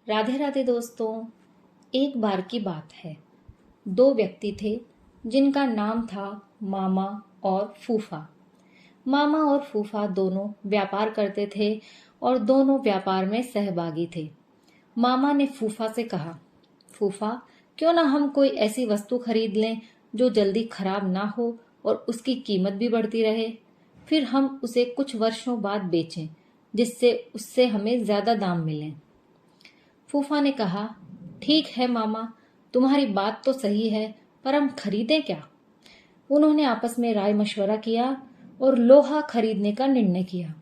राधे राधे दोस्तों। एक बार की बात है, दो व्यक्ति थे जिनका नाम था मामा और फूफा। मामा और फूफा दोनों व्यापार करते थे और दोनों व्यापार में सहभागी थे। मामा ने फूफा से कहा, फूफा, क्यों ना हम कोई ऐसी वस्तु खरीद लें जो जल्दी खराब ना हो और उसकी कीमत भी बढ़ती रहे। फिर हम उसे कुछ वर्षों बाद बेचें, जिससे उससे हमें ज्यादा दाम मिले। फूफा ने कहा, ठीक है मामा, तुम्हारी बात तो सही है, पर हम खरीदें क्या? उन्होंने आपस में राय मशवरा किया और लोहा खरीदने का निर्णय किया।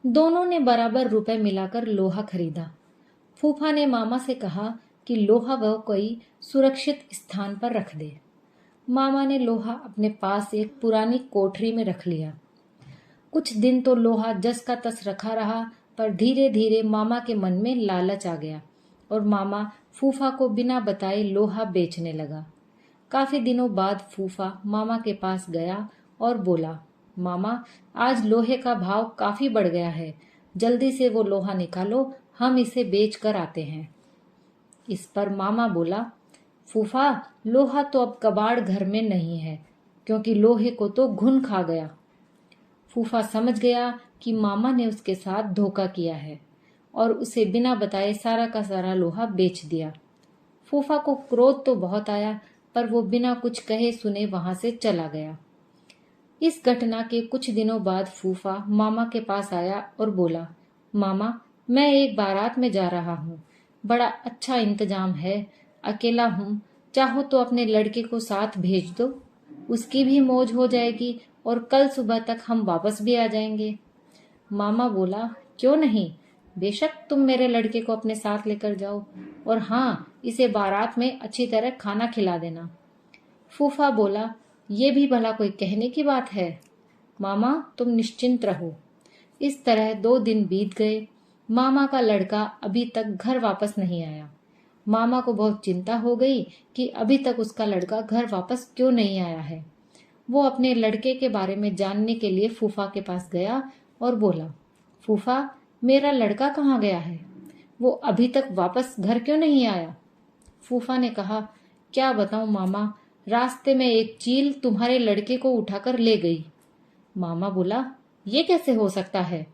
दोनों ने बराबर रुपए मिलाकर लोहा खरीदा। फूफा ने मामा से कहा कि लोहा वह कोई सुरक्षित स्थान पर रख दे। मामा ने लोहा अपने पास एक पुरानी कोठरी में रख लिया। कुछ दिन तो लोहा जस का तस रखा रहा, पर धीरे धीरे मामा के मन में लालच आ गया और मामा फूफा को बिना बताए लोहा बेचने लगा। काफी दिनों बाद फूफा मामा के पास गया और बोला, मामा, आज लोहे का भाव काफी बढ़ गया है, जल्दी से वो लोहा निकालो, हम इसे बेच कर आते हैं। इस पर मामा बोला, फूफा, लोहा तो अब कबाड़ घर में नहीं है, क्योंकि लोहे को तो घुन खा गया। फूफा समझ गया कि मामा ने उसके साथ धोखा किया है और उसे बिना बताए सारा का सारा लोहा बेच दिया। फूफा को क्रोध तो बहुत आया, पर वो बिना कुछ कहे सुने वहां से चला गया। इस घटना के कुछ दिनों बाद फूफा मामा के पास आया और बोला, मामा, मैं एक बारात में जा रहा हूँ, बड़ा अच्छा इंतजाम है, अकेला हूँ, चाहो तो अपने लड़के को साथ भेज दो, उसकी भी मौज हो जाएगी और कल सुबह तक हम वापस भी आ जाएंगे। मामा बोला, क्यों नहीं, बेशक तुम मेरे लड़के को अपने साथ लेकर जाओ, और हाँ, इसे बारात में अच्छी तरह खाना खिला देना। फूफा बोला, ये भी भला कोई कहने की बात है, मामा तुम निश्चिंत रहो। इस तरह 2 दिन बीत गए। मामा का लड़का अभी तक घर वापस नहीं आया। मामा को बहुत चिंता हो गई कि अभी तक उसका लड़का घर वापस क्यों नहीं आया है। वो अपने लड़के के बारे में जानने के लिए फूफा के पास गया और बोला, फूफा, मेरा लड़का कहाँ गया है? वो अभी तक वापस घर क्यों नहीं आया? फूफा ने कहा, क्या बताऊं मामा, रास्ते में एक चील तुम्हारे लड़के को उठाकर ले गई। मामा बोला, ये कैसे हो सकता है?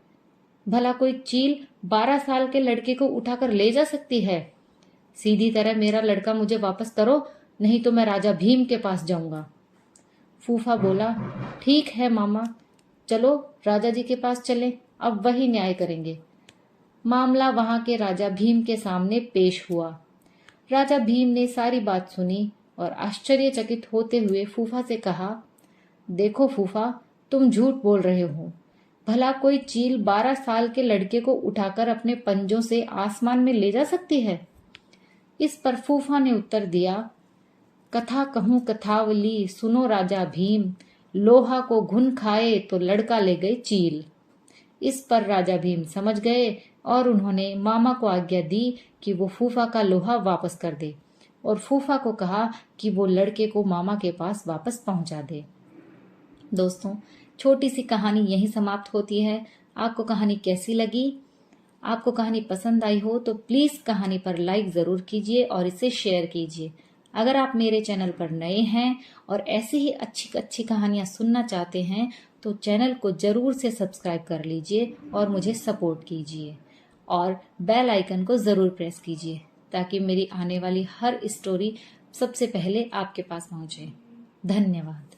भला कोई चील 12 साल के लड़के को उठाकर ले जा सकती है? सीधी तरह मेरा लड़का मुझे वापस करो, नहीं तो मैं राजा भीम के पास जाऊंगा। फूफा बोला, ठीक है मामा, चलो राजा जी के पास चलें, अब वही न्याय करेंगे। मामला वहां के राजा भीम के सामने पेश हुआ। राजा भीम ने सारी बात सुनी और आश्चर्यचकित होते हुए फूफा से कहा, देखो फूफा, तुम झूठ बोल रहे हो। भला कोई चील 12 साल के लड़के को उठाकर अपने पंजों से आसमान में ले जा सकती है? इस पर फूफा ने उत्तर दिया, कथा कहूं कथावली, सुनो राजा भीम, लोहा को घुन खाए तो लड़का ले गए चील। इस पर राजा भीम समझ गए और उन्होंने मामा को आज्ञा दी कि वो फूफा का लोहा वापस कर दे, और फूफा को कहा कि वो लड़के को मामा के पास वापस पहुंचा दे। दोस्तों, छोटी सी कहानी यहीं समाप्त होती है। आपको कहानी कैसी लगी? आपको कहानी पसंद आई हो तो प्लीज कहानी पर लाइक जरूर कीजिए और इसे शेयर कीजिए। अगर आप मेरे चैनल पर नए हैं और ऐसी ही अच्छी अच्छी कहानियां सुनना चाहते हैं तो चैनल को जरूर से सब्सक्राइब कर लीजिए और मुझे सपोर्ट कीजिए, और बेल आइकन को जरूर प्रेस कीजिए ताकि मेरी आने वाली हर स्टोरी सबसे पहले आपके पास पहुंचे। धन्यवाद।